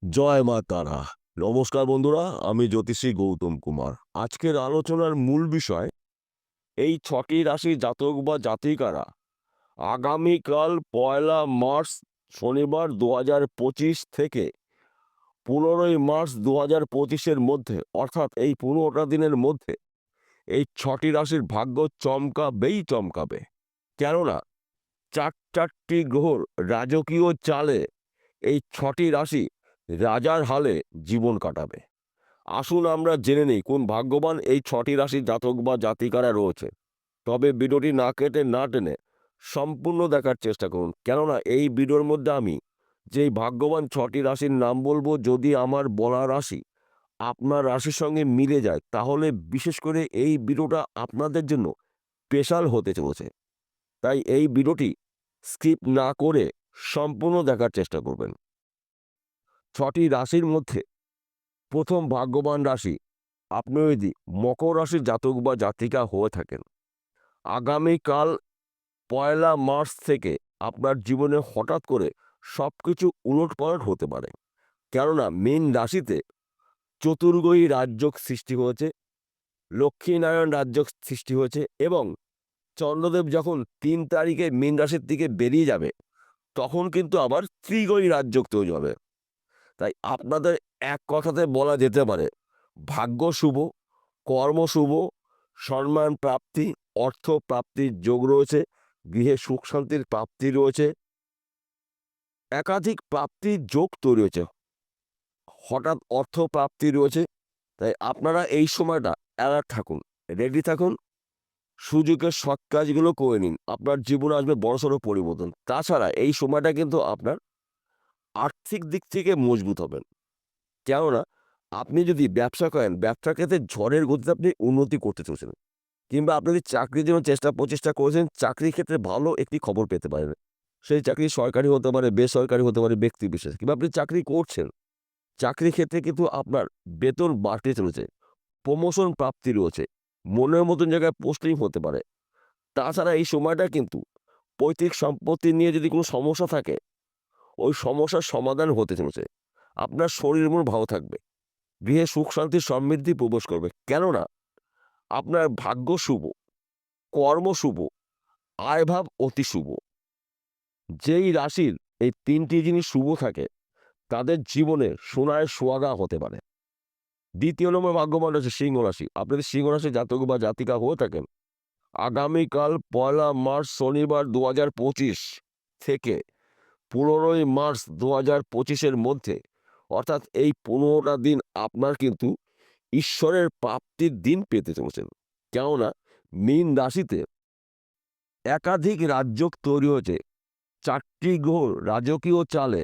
জয় মা তারা। নমস্কার বন্ধুরা, আমি জ্যোতিষী গৌতম কুমার। আজকের আলোচনার মূল বিষয় এই ৬টি রাশি জাতক বা জাতিকারা আগামীকাল ১লা মার্চ শনিবার ২০২৫ থেকে ১৫ই মার্চ ২০২৫-এর মধ্যে, অর্থাৎ এই ১৫টা দিনের মধ্যে এই ৬টি রাশির ভাগ্য চমকাবেই চমকাবে। কেননা চারটি গ্রহর রাজকীয় চালে এই ৬টি রাশি রাজার হালে জীবন কাটাবে। আসুন আমরা জেনে নিই কোন ভাগ্যবান এই ৬টি রাশির জাতক বা জাতিকারা রয়েছে। তবে ভিডিওটি না কেটে না টেনে সম্পূর্ণ দেখার চেষ্টা করুন, কেননা এই ভিডিওর মধ্যে আমি যেই ভাগ্যবান ৬টি রাশির নাম বলবো, যদি আমার বলা রাশি আপনার রাশির সঙ্গে মিলে যায়, তাহলে বিশেষ করে এই ভিডিওটা আপনাদের জন্য স্পেশাল হতে চলেছে। তাই এই ভিডিওটি স্কিপ না করে সম্পূর্ণ দেখার চেষ্টা করবেন। ৬টি রাশির মধ্যে প্রথম ভাগ্যবান রাশি, আপনি যদি মকর রাশির জাতক বা জাতিকা হয়ে থাকেন, আগামীকাল ১লা মার্চ থেকে আপনার জীবনে হঠাৎ করে সব কিছু উলটপালট হতে পারে। কেননা মীন রাশিতে চতুর্গ্রহী রাজযোগ সৃষ্টি হয়েছে, লক্ষ্মীনারায়ণ রাজযোগ সৃষ্টি হয়েছে, এবং চন্দ্রদেব যখন ৩ তারিখে মীন রাশির দিকে বেরিয়ে যাবে, তখন কিন্তু আবার ত্রিগ্রহী রাজযোগ তৈরি হবে। তাই আপনাদের এক কথাতে বলা যেতে পারে ভাগ্য শুভ, কর্ম শুভ, সম্মান প্রাপ্তি, অর্থ প্রাপ্তির যোগ রয়েছে, গৃহে সুখ শান্তির প্রাপ্তি রয়েছে, একাধিক প্রাপ্তির যোগ তৈরি হয়েছে, হঠাৎ অর্থ প্রাপ্তি রয়েছে। তাই আপনারা এই সময়টা অ্যালার্ট থাকুন, রেডি থাকুন, সুযোগের সৎ কাজগুলো করে নিন, আপনার জীবনে আসবে বড়সড় পরিবর্তন। তাছাড়া এই সময়টা কিন্তু আপনার আর্থিক দিক থেকে মজবুত হবেন। কেননা আপনি যদি ব্যবসা করেন, ব্যবসা ক্ষেত্রে ঝড়ের গতিতে আপনি উন্নতি করতে চলছেন, কিংবা আপনি যদি চাকরির জন্য প্রচেষ্টা করেছেন, চাকরির ক্ষেত্রে ভালো একটি খবর পেতে পারেন। সেই চাকরি সরকারি হতে পারে, বেসরকারি হতে পারে, ব্যক্তি বিশেষ, কিংবা আপনি চাকরি করছেন, চাকরির ক্ষেত্রে কিন্তু আপনার বেতন বাড়তে চলেছে, প্রমোশন প্রাপ্তি রয়েছে, মনের মতন জায়গায় পোস্টিং হতে পারে। তাছাড়া এই সময়টা কিন্তু পৈতৃক সম্পত্তি নিয়ে যদি কোনো সমস্যা থাকে, ওই সমস্যার সমাধান হতে চলেছে। আপনার শরীর মন ভালো থাকবে, গৃহে সুখ শান্তি সমৃদ্ধি প্রবেশ করবে। কেননা আপনার ভাগ্য শুভ, কর্ম শুভ, আয়ভাব অতি শুভ। যেই রাশির এই ৩টি জিনিস শুভ থাকে, তাদের জীবনে সোনায় সোহাগা হতে পারে। দ্বিতীয় নম্বর ভাগ্যবান হচ্ছে সিংহ রাশি। আপনি যদি সিংহ রাশির জাতক বা জাতিকা হয়ে থাকেন, আগামীকাল ১লা মার্চ শনিবার ২০২৫ থেকে ১৫ই মার্চ ২০২৫-এর মধ্যে, অর্থাৎ এই ১৫টা দিন আপনার কিন্তু ঈশ্বরের প্রাপ্তির দিন পেতে চলেছেন। কেননা মীন রাশিতে একাধিক রাজযোগ তৈরি হয়েছে, ৪টি গ্রহ রাজকীয় চালে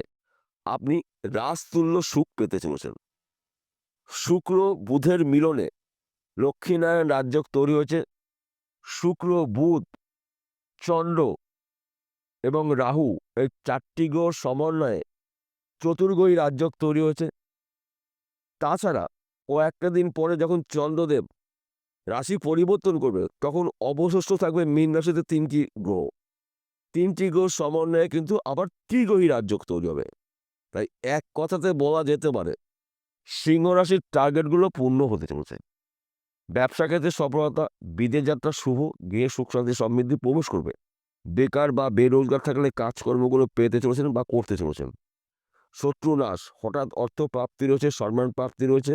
আপনি রাজতুল্য সুখ পেতে চলেছেন। শুক্র বুধের মিলনে লক্ষ্মীনারায়ণ রাজযোগ তৈরি হয়েছে, শুক্র, বুধ, চন্দ্র এবং রাহু, এই ৪টি গ্রহ সমন্বয়ে চতুর্গ্রহী রাজযোগ তৈরি হয়েছে। তাছাড়া কয়েকটা দিন পরে যখন চন্দ্রদেব রাশি পরিবর্তন করবে, তখন অবশিষ্ট থাকবে মীন রাশিতে ৩টি গ্রহ। ৩টি গ্রহ সমন্বয়ে কিন্তু আবার ত্রিগ্রহী রাজযোগ তৈরি হবে। তাই এক কথাতে বলা যেতে পারে সিংহ রাশির টার্গেটগুলো পূর্ণ হতে চলেছে। ব্যবসা ক্ষেত্রে সফলতা, বিদেশ যাত্রা শুভ, গৃহে সুখ শান্তি সমৃদ্ধি প্রবেশ করবে। বেকার বা বেরোজগার থাকলে কাজকর্মগুলো পেতে চলেছেন বা করতে চলেছেন। শত্রু নাশ, হঠাৎ অর্থ প্রাপ্তি রয়েছে, সম্মান প্রাপ্তি রয়েছে,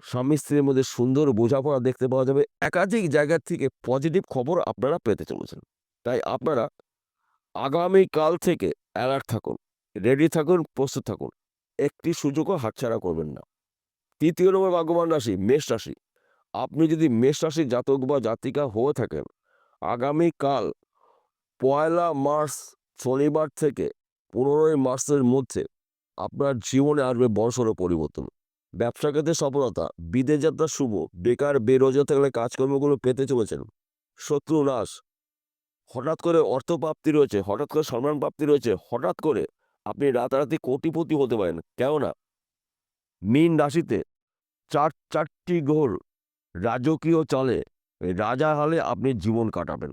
স্বামী স্ত্রীর মধ্যে সুন্দর বোঝাপড়া দেখতে পাওয়া যাবে। একাধিক জায়গা থেকে পজিটিভ খবর আপনারা পেতে চলেছেন। তাই আপনারা আগামীকাল থেকে অ্যালার্ট থাকুন, রেডি থাকুন, প্রস্তুত থাকুন। একটি সুযোগও হাতছাড়া করবেন না। তৃতীয় নম্বর ভাগ্যবান রাশি মেষ রাশি। আপনি যদি মেষ রাশির জাতক বা জাতিকা হয়ে থাকেন, আগামীকাল ১লা মার্চ শনিবার থেকে ১৫ই মার্চের মধ্যে আপনার জীবনে আসবে বড়সড় পরিবর্তন। ব্যবসা ক্ষেত্রে সফলতা, বিদেশ যাত্রা শুভ, বেকার বেরোজগার থাকলে কাজকর্মগুলো পেতে চলেছেন। শত্রু নাশ, হঠাৎ করে অর্থপ্রাপ্তি রয়েছে, হঠাৎ করে সম্মান প্রাপ্তি রয়েছে, হঠাৎ করে আপনি রাতারাতি কোটিপতি হতে পারেন। কেননা মীন রাশিতে চারটি গ্রহর রাজকীয় চলে, রাজা হালে আপনি জীবন কাটাবেন।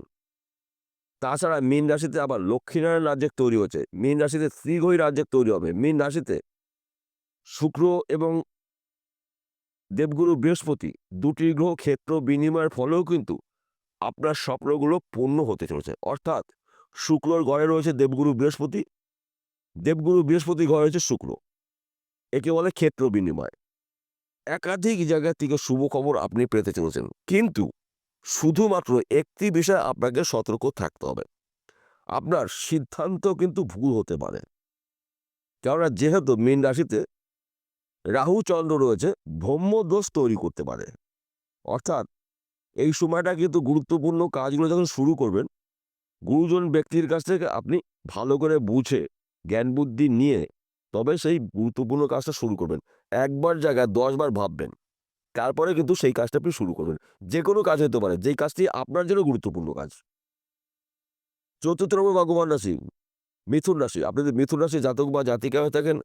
তাছাড়া মীন রাশিতে আবার লক্ষ্মীনারায়ণ রাজ্যের তৈরি হচ্ছে, মীন রাশিতে শ্রীগ্রহী রাজ্যের তৈরি হবে, মীন রাশিতে শুক্র এবং দেবগুরু বৃহস্পতি দুটি গ্রহ ক্ষেত্র বিনিময়ের ফলেও কিন্তু আপনার স্বপ্নগুলো পূর্ণ হতে চলেছে। অর্থাৎ শুক্রর ঘরে রয়েছে দেবগুরু বৃহস্পতি, দেবগুরু বৃহস্পতি ঘরে রয়েছে শুক্র। একে বলে ক্ষেত্র বিনিময়। একাধিক জায়গা থেকে শুভ খবর আপনি পেতে চলেছেন, কিন্তু শুধুমাত্র একটি বিষয়ে আপনাকে সতর্ক থাকতে হবে। আপনার সিদ্ধান্ত কিন্তু ভুল হতে পারে, কেননা যেহেতু মীন রাশিতে রাহু চন্দ্র রয়েছে, ব্রহ্মদোষ তৈরি করতে পারে। অর্থাৎ এই সময়টা কিন্তু গুরুত্বপূর্ণ কাজগুলো যখন শুরু করবেন, গুরুজন ব্যক্তির কাছ থেকে আপনি ভালো করে বুঝে জ্ঞান বুদ্ধি নিয়ে তবে সেই গুরুত্বপূর্ণ কাজটা শুরু করবেন। একবার জায়গায় 10 বার ভাববেন, তারপরে কিন্তু সেই কাজটা আপনি শুরু করবেন। যে কোনো কাজ হতে পারে, যেই কাজটি আপনার জন্য গুরুত্বপূর্ণ কাজ। চতুর্থ নম্বর ভাগ্যবান রাশি মিথুন রাশি। আপনি যদি মিথুন রাশি জাতক বা জাতিকা হয়ে থাকেন,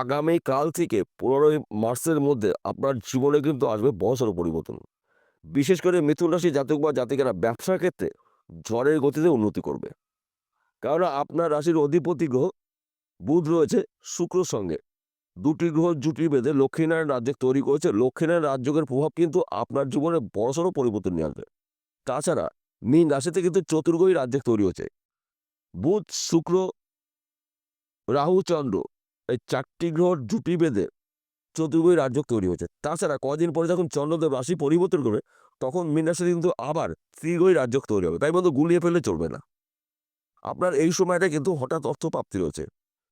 আগামী কাল থেকে 15ই মার্চের মধ্যে আপনার জীবনে কিন্তু আসবে বড়সড় পরিবর্তন। বিশেষ করে মিথুন রাশি জাতক বা জাতিকারা ব্যবসার ক্ষেত্রে ঝড়ের গতিতে উন্নতি করবে। কারণ আপনার রাশির অধিপতি গ্রহ বুধ রয়েছে শুক্রর সঙ্গে, দুটি গ্রহ জুটি বেঁধে লক্ষ্মীনারায়ণ রাজ্য তৈরি করেছে। লক্ষ্মীনারায়ণ রাজ্যের প্রভাব কিন্তু আপনার জীবনে বড়সড় পরিবর্তন নিয়ে আসবে। তাছাড়া মীন রাশিতে কিন্তু চতুর্গ্রহী রাজ্য তৈরি হচ্ছে। বুধ, শুক্র, রাহু, চন্দ্র, এই 4টি গ্রহর জুটি বেঁধে চতুর্গ্রহী রাজ্য তৈরি হয়েছে। তাছাড়া কদিন পরে যখন চন্দ্রদেব রাশি পরিবর্তন করবে, তখন মীন রাশিতে কিন্তু আবার ত্রিগ্রহী রাজ্য তৈরি হবে। তাই বন্ধু, গুলিয়ে ফেললে চলবে না। আপনার এই সময়টা কিন্তু হঠাৎ অর্থ প্রাপ্তি রয়েছে।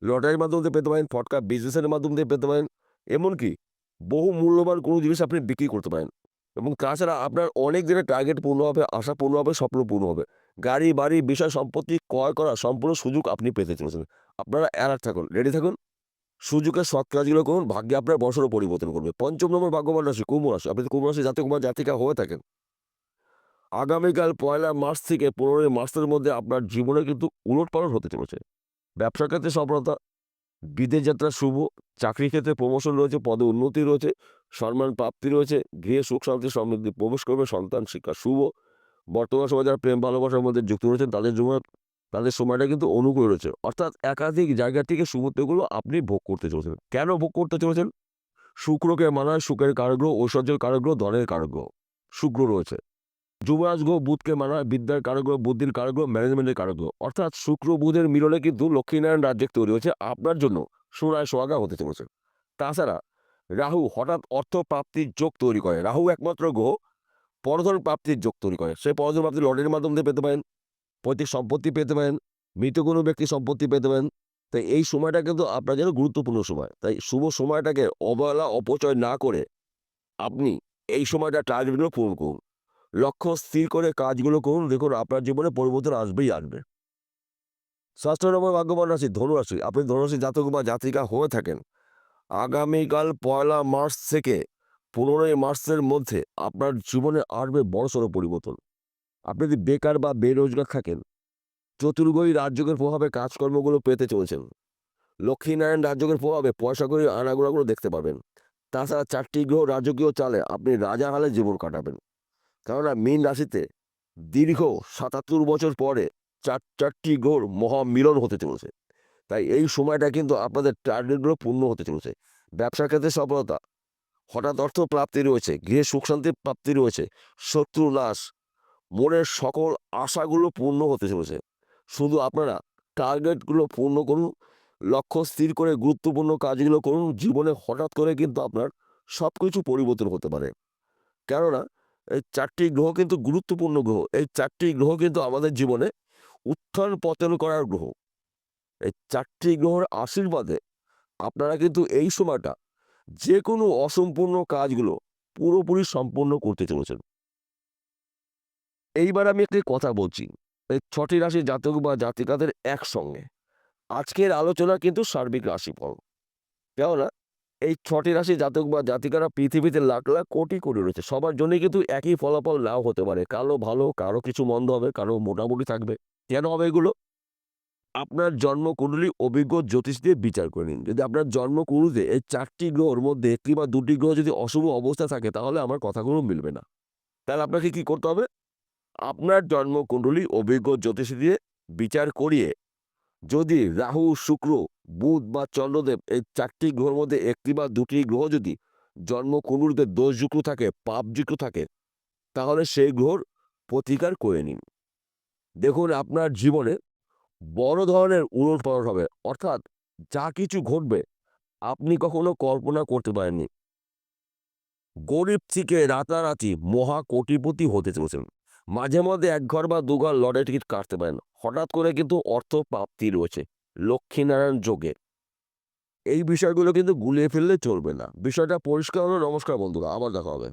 লটারির মাধ্যমে পেতে পারেন, ফটকা বিজনেসের মাধ্যম দিয়ে পেতে পারেন, এমনকি বহু মূল্যবান কোনো জিনিস আপনি বিক্রি করতে পারেন। এবং তাছাড়া আপনার অনেক দিনের টার্গেট পূর্ণ হবে, আশা পূর্ণ হবে, স্বপ্ন পূর্ণ হবে। গাড়ি, বাড়ি, বিষয় সম্পত্তি ক্রয় করার সম্পূর্ণ সুযোগ আপনি পেতে চলেছেন। আপনারা অ্যালার্ট থাকুন, রেডি থাকুন, সুযোগের সৎ কাজগুলো করুন, ভাগ্যে আপনার বড়সড় পরিবর্তন করবে। পঞ্চম নম্বর ভাগ্যবান রাশি কুম্ভ রাশি। আপনি কুম্ভ রাশি জাতক বা জাতিকা হয়ে থাকেন, আগামীকাল 1লা মার্চ থেকে 15ই মার্চের মধ্যে আপনার জীবনে কিন্তু উলটপালট হতে চলেছে। ব্যবসার ক্ষেত্রে সফলতা, বিদেশ যাত্রা শুভ, চাকরি ক্ষেত্রে প্রমোশন রয়েছে, পদে উন্নতি রয়েছে, সম্মান প্রাপ্তি রয়েছে, গৃহে সুখ শান্তি সমৃদ্ধি প্রবেশ করবে, সন্তান শিক্ষা শুভ। বর্তমান সময়ে যারা প্রেম ভালোবাসার মধ্যে যুক্ত রয়েছেন তাদের সময়টা কিন্তু অনুকূল রয়েছে। অর্থাৎ একাধিক জায়গা থেকে শুভত্বগুলো আপনি ভোগ করতে চলেছেন। কেন ভোগ করতে চলেছেন? শুক্রকে মানায় সুখের কারগ্রহ, ঐশ্বর্যের কারগ্রহ, ধনের কারগ্রহ শুক্র রয়েছে। যুবরাজ গ্রহ বুধকে মানায় বিদ্যার কারগ্রহ, বুদ্ধির কারগ্রহ, ম্যানেজমেন্টের কারগ্রহ। অর্থাৎ শুক্র বুধের মিলনে কিন্তু লক্ষ্মীনারায়ণ রাজ্য তৈরি হয়েছে, আপনার জন্য সুরায় সোহাগা হতে চলেছে। তাছাড়া রাহু হঠাৎ অর্থ প্রাপ্তির যোগ তৈরি করে। রাহু একমাত্র গ্রহ পরধন প্রাপ্তির যোগ তৈরি করে। সেই পরধন প্রাপ্তি লটারির মাধ্যম দিয়ে পেতে পারেন, পৈতৃক সম্পত্তি পেতে পারেন, মৃত কোনো ব্যক্তি সম্পত্তি পেতে পারেন। তাই এই সময়টা কিন্তু আপনার জন্য গুরুত্বপূর্ণ সময়। তাই শুভ সময়টাকে অবহেলা অপচয় না করে আপনি এই সময়টা টার্গেটগুলো পূরণ করুন। লক্ষ্য স্থির করে কাজগুলো করুন, দেখুন আপনার জীবনে পরিবর্তন আসবেই আসবে। ষষ্ঠ নম্বর ভাগ্যবান রাশি ধনুরাশি। আপনি ধনুরাশি জাতক বা জাতিকা হয়ে থাকেন, আগামীকাল 1লা মার্চ থেকে 15ই মার্চের মধ্যে আপনার জীবনে আসবে বড়সড় পরিবর্তন। আপনি যদি বেকার বা বেরোজগার থাকেন, চতুর্গ্রহী রাজযোগের প্রভাবে কাজকর্মগুলো পেতে চলেছেন। লক্ষ্মীনারায়ণ রাজযোগের প্রভাবে পয়সা করে আনাগোনাগুলো দেখতে পাবেন। তাছাড়া 4টি গ্রহ রাজকীয় চালে আপনি রাজাহালে জীবন কাটাবেন। কেননা মীন রাশিতে দীর্ঘ 77 বছর পরে চারটি গ্রহর মহামিলন হতে চলেছে। তাই এই সময়টা কিন্তু আপনাদের টার্গেটগুলো পূর্ণ হতে চলেছে। ব্যবসার ক্ষেত্রে সফলতা, হঠাৎ অর্থ প্রাপ্তি রয়েছে, গৃহে সুখ শান্তির প্রাপ্তি রয়েছে, শত্রু নাশ, মনের সকল আশাগুলো পূর্ণ হতে চলেছে। শুধু আপনারা টার্গেটগুলো পূর্ণ করুন, লক্ষ্য স্থির করে গুরুত্বপূর্ণ কাজগুলো করুন। জীবনে হঠাৎ করে কিন্তু আপনার সব কিছু পরিবর্তন হতে পারে। কেননা এই 4টি গ্রহ কিন্তু গুরুত্বপূর্ণ গ্রহ। এই 4টি গ্রহ কিন্তু আমাদের জীবনে উত্থান পতন করার গ্রহ। এই 4টি গ্রহের আশীর্বাদে আপনারা কিন্তু এই সময়টা যে কোনো অসম্পূর্ণ কাজগুলো পুরোপুরি সম্পূর্ণ করতে চলেছেন। এইবার আমি একটি কথা বলছি, এই 6টি রাশির জাতক বা জাতিকাদের একসঙ্গে। আজকের আলোচনা কিন্তু সার্বিক রাশিফল। কেননা এই 6টি রাশি জাতক বা জাতিকারা পৃথিবীতে লাখ লাখ কোটি কোটি রয়েছে, সবার জন্যই কিন্তু একই ফলাফল নাও হতে পারে। কারো ভালো, কারো কিছু মন্দ হবে, কারো মোটামুটি থাকবে। কেন হবে এগুলো? আপনার জন্মকুণ্ডলী অভিজ্ঞ জ্যোতিষ দিয়ে বিচার করে নিন। যদি আপনার জন্মকুণ্ডলীতে এই 4টি গ্রহের মধ্যে 1টি বা 2টি গ্রহ যদি অশুভ অবস্থা থাকে, তাহলে আমার কথাগুলো মিলবে না। তাহলে আপনাকে কি করতে হবে? আপনার জন্মকুণ্ডলী অভিজ্ঞ জ্যোতিষী দিয়ে বিচার করিয়ে যদি রাহু, শুক্র, বুধ বা চন্দ্রদেব এই 4টি গ্রহের মধ্যে একটি বা দুটি গ্রহ যদি জন্মকুণ্ডলিতে দোষযুক্ত থাকে, পাপযুক্ত থাকে, তাহলে সেই গ্রহর প্রতিকার করে নিন। দেখুন আপনার জীবনে বড় ধরনের উলটপালট হবে, অর্থাৎ যা কিছু ঘটবে আপনি কখনো কল্পনা করতে পারেননি। গরিব থেকে রাতারাতি মহা কোটিপতি হতে চলেছেন। মাঝে মধ্যে 1 ঘর বা 2 ঘর লটারি টিকিট কাটতে পারেন। হঠাৎ করে কিন্তু অর্থ প্রাপ্তি রয়েছে লক্ষ্মীনারায়ণ যোগে। এই বিষয়গুলো কিন্তু গুলিয়ে ফেললে চলবে না। বিষয়টা পরিষ্কার হলো। নমস্কার বন্ধুরা, আবার দেখা হবে।